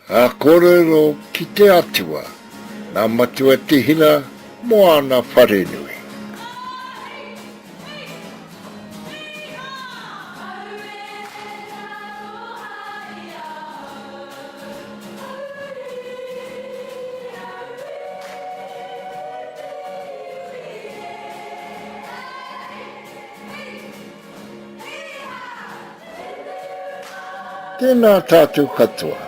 A korero ki te atua, nā matua te hira moana wharenui. Tēnā tātou katoa.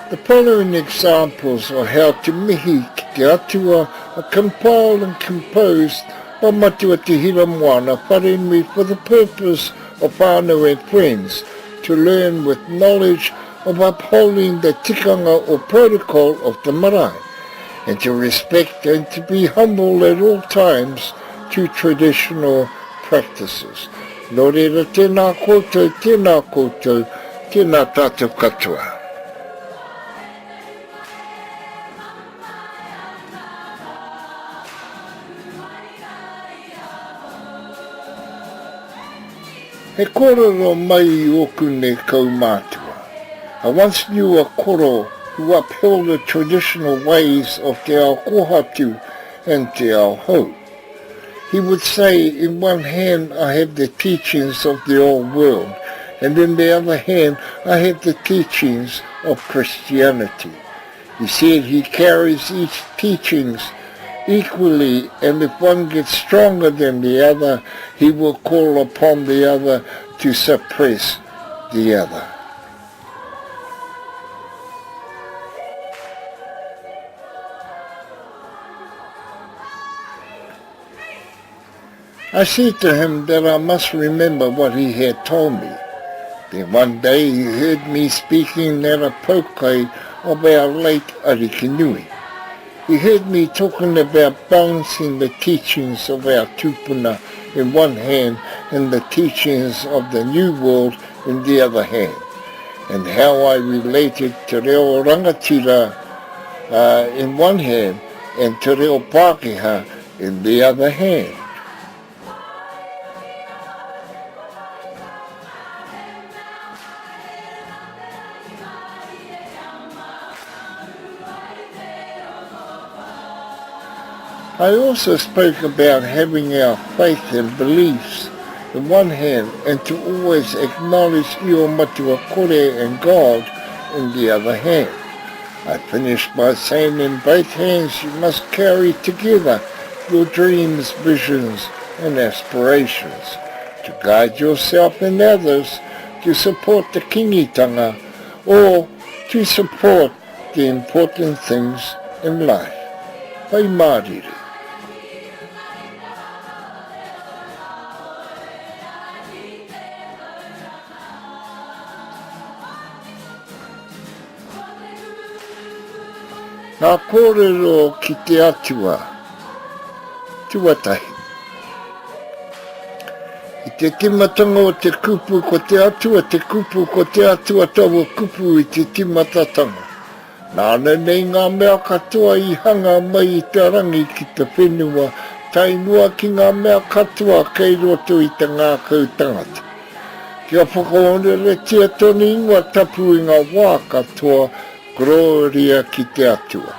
The following examples of how to mihi ki te atua are compiled and composed by matua te hira moana wharenui for the purpose of whānau and friends to learn with knowledge of upholding the tikanga or protocol of the marae, and to respect and to be humble at all times to traditional practices. Nō reira tēnā koutou, tēnā tātou katoa. He korero mai I oku ne kaumātua. I once knew a koro who upheld the traditional ways of te ao kohatu and te ao hou. He would say, in one hand I have the teachings of the old world, and in the other hand I have the teachings of Christianity. He said he carries each teachings equally, and if one gets stronger than the other, he will call upon the other to suppress the other. I said to him that I must remember what he had told me. Then one day he heard me speaking at a pokai of our late Arikinui. He heard me talking about balancing the teachings of our tupuna in one hand and the teachings of the New World in the other hand, and how I related te reo rangatira in one hand and te reo Pākehā in the other hand. I also spoke about having our faith and beliefs in one hand and to always acknowledge Io Matua Kore and God in the other hand. I finished by saying in both hands you must carry together your dreams, visions and aspirations, to guide yourself and others, to support the kingitanga, or to support the important things in life. Pai māriri. Nā kōrero ki te atua, tuatahi. I te timatanga o te kupu ko te atua, te kupu ko te atua taua kupu I te timatatanga. Nāna nei ngā mea katoa I hanga mai I te rangi ki te whenua, tainua ki ngā mea katoa kei roto I te ngākau tangata. Kia whakaonere tia toni ingoa tapu I ngā wā katoa, Gloria ki te atua.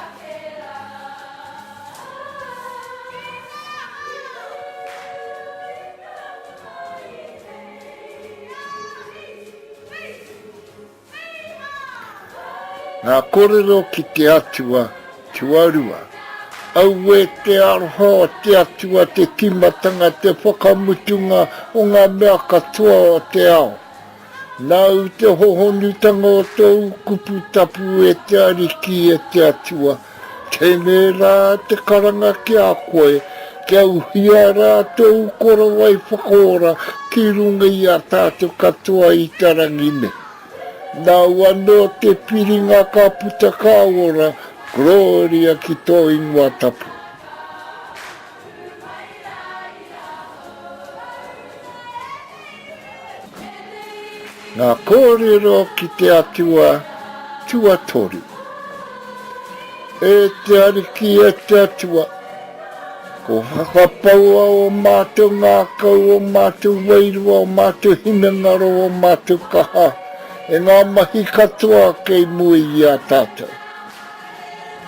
Nā korero ki te atua, tuarua. Au e te aroha te atua, te timatanga, te whakamutunga o ngā mea katoa o te ao. Nau te hohonutanga o tau kupu tapu e te ariki e te atua. Tēnei rā te karanga ki a koe, kia uhia rā tau korawai whakaora ki runga I a tātou katoa I tarangine. Nau anō te piringa ka puta ka ora, Gloria ki tō ingoa tapu. Nā kōrero ki te atua, tuatoru. E te ariki e te atua. Ko whakapaua o mātou ngākau, o mātou wairua, o mātou hinangaro, o mātou kaha. e ngā mahi katoa kei mui i a tātou.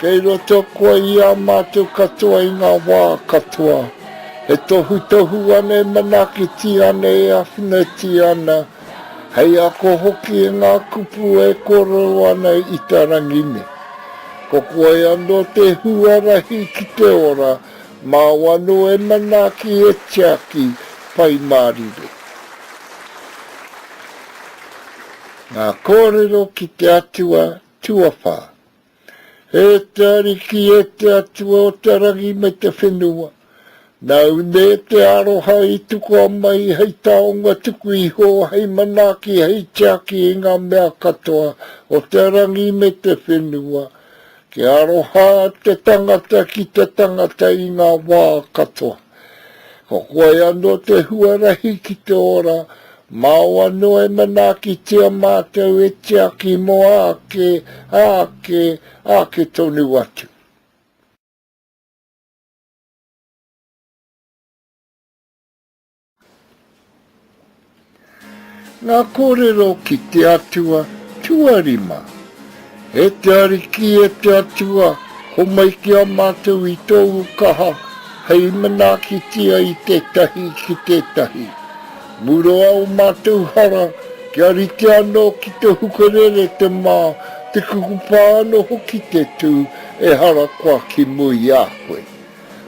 Kei roto koe i a mātou katoa i ngā wā katoa. E tohu ane manaki ti ane e awhina ti ana. Hei ako hoki e ngā kupu e korero ana i tarangine. Ko koe anō te huarahi ki te ora, mā wano e manaki e tiaki pai mārire. Ngā kōrero ki te atua tuawha. E te ariki e te atua o te rangi me te whenua. Nau ne te aroha i tuku mai hei taonga tuku iho hei manaki hei tiaki i ngā mea katoa o te rangi me te whenua. Ke aroha te tangata ki te tangata i ngā wā katoa. Ko koe anō te huarahi ki te ora, mau anō e manaki tia mātou e tiaki mo ake tonu atu. Ngā kōrero ki te atua tuarima. E te ariki e te atua, ho mai ki a mātou i tōu kaha, hei manaki tia i te tahi ki te tahi. Muro au mātou hara, ki arite anō ki te hukarere te mā, te kukupa anō hoki te tū, e hara kua ki mui a koe.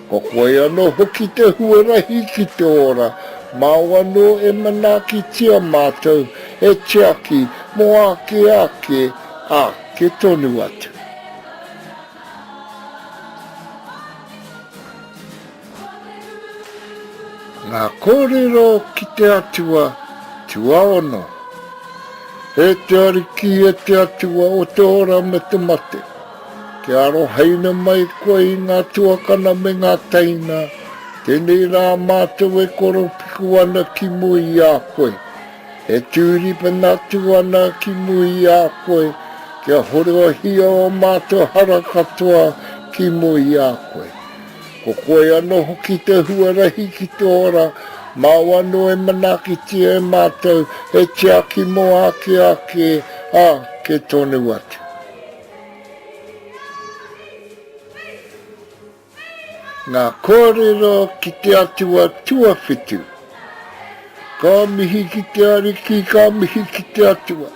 Ko koe anō hoki te huarahi ki te ora, mau anō e manaki tia mātou, e tiaki mo ake tonu atu. Ngā kōrero ki te atua tuaono. E te ariki e te atua o te ora me te mate. Ke aro haina mai koe i ngā tuakana me ngā taina. Tēnei rā mātou e koro piku ana ki mui a koe. E tūripa natu ana ki mui a koe. Kia horua hia o mātou hara katoa ki mui a koe. Ko koe anō hoki te huarahi ki te ora, mau anō e manaki tia e mātou, e tiaki mo ake tonu atu. Ngā kōrero ki te atua tuawhitu. Ka mihi ki te ariki, ka mihi ki te atua.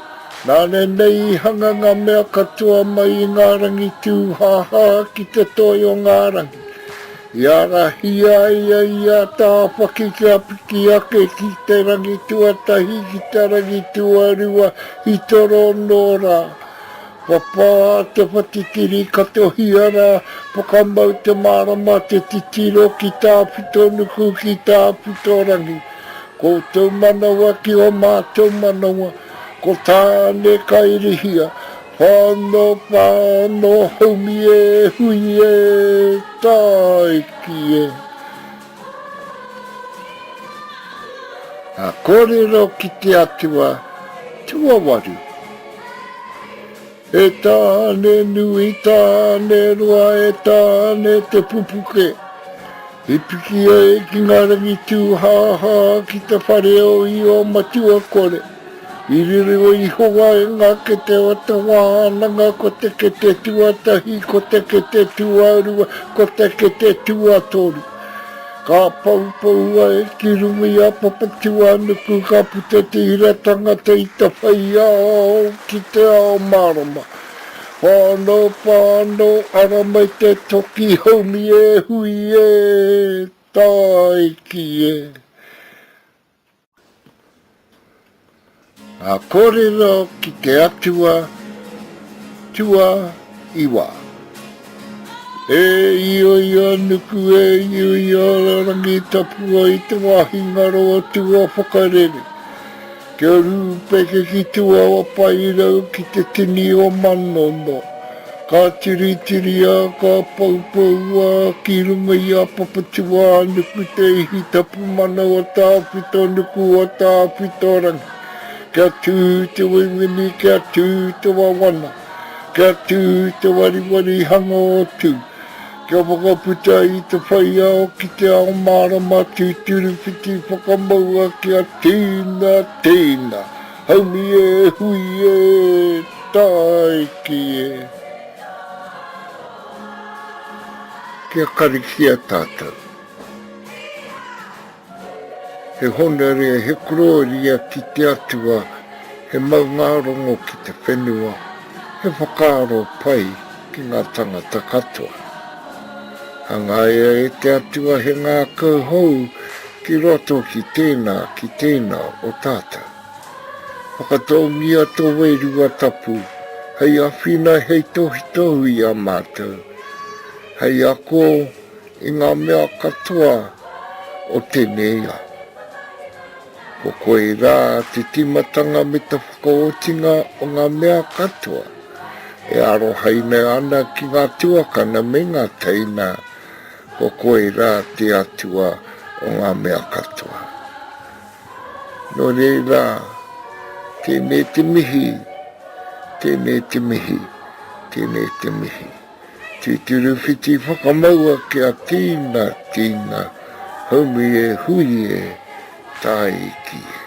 Nāne nei hanga ngā mea katoa mai i ngā rangi tūhaha ki te toi o ngā rangi. Iara hia ia tā whaki kia piki ake ki te rangi tuatahi ki te rangi tuarua i toro nora. Wapa te whatikiri katohiara, pokamau te marama te titiro ki tā pito nuku ki tā pito rangi. Ko tau manawa ki o mātou manawa, ko tāne kairihia. Pāno haumi e hui e taiki e. Ngā kōrero ki te atua tuawaru. E tāne nui, tāne roa, e tāne te pupuke. I piki e ki ngā rangi tūhaha ki te whareo i o matua kore. I riri o i hoa e ngā ke te wata wānanga, ko te ke te tuatahi, ko te ke te tuarua, ko te ke te tuatoru. Ka paupau e ki rumi a papatua nuku ka puta te iratanga te ita whai au ki te ao marama. Pāno, ara mai te toki haumi e hui e taiki e. Ngā kōrero ki te atua tua iwa. E io nuku e io rangi tapua i te wahi ngaro o tua whakarere. Kia rūpeke ki tua o pairau ki te tini o manono. Ka tiritia, ka paupaua, ki runga i a papatua nuku te ihi tapu mana o tāwhito nuku o tāwhito rangi. Kia tū te waiwini, kia tū te wawana, kia tū te wariwari hanga o tū. Kia whakaputa i te whaiao ki te ao marama tūturu whiti whakamaua kia tēnā. haumi e hui e tai ki e. Kia karikia tātou. He hona rea, he kuroria ki te atua, he maungarongo ki te whenua, he whakaaro pai ki ngā tangata katoa. Hangaia e te atua he ngā kauhou ki roto ki tēnā o tātou. Whakatau mia tō weirua tapu, hei awhina hei tohi i a mātou. Hei ako i ngā mea katoa o tenea. Ko koe rā te timatanga me te whakaotinga o ngā mea katoa. E aro haina ana ki ngā tuakana me ngā teina. Ko koe rā te atua o ngā mea katoa. No reira, tēnei te mihi, tēnei te mihi, tēnei te mihi. Te tiruwhiti whakamaua ki a tīna, haumi e hui e tai ki e.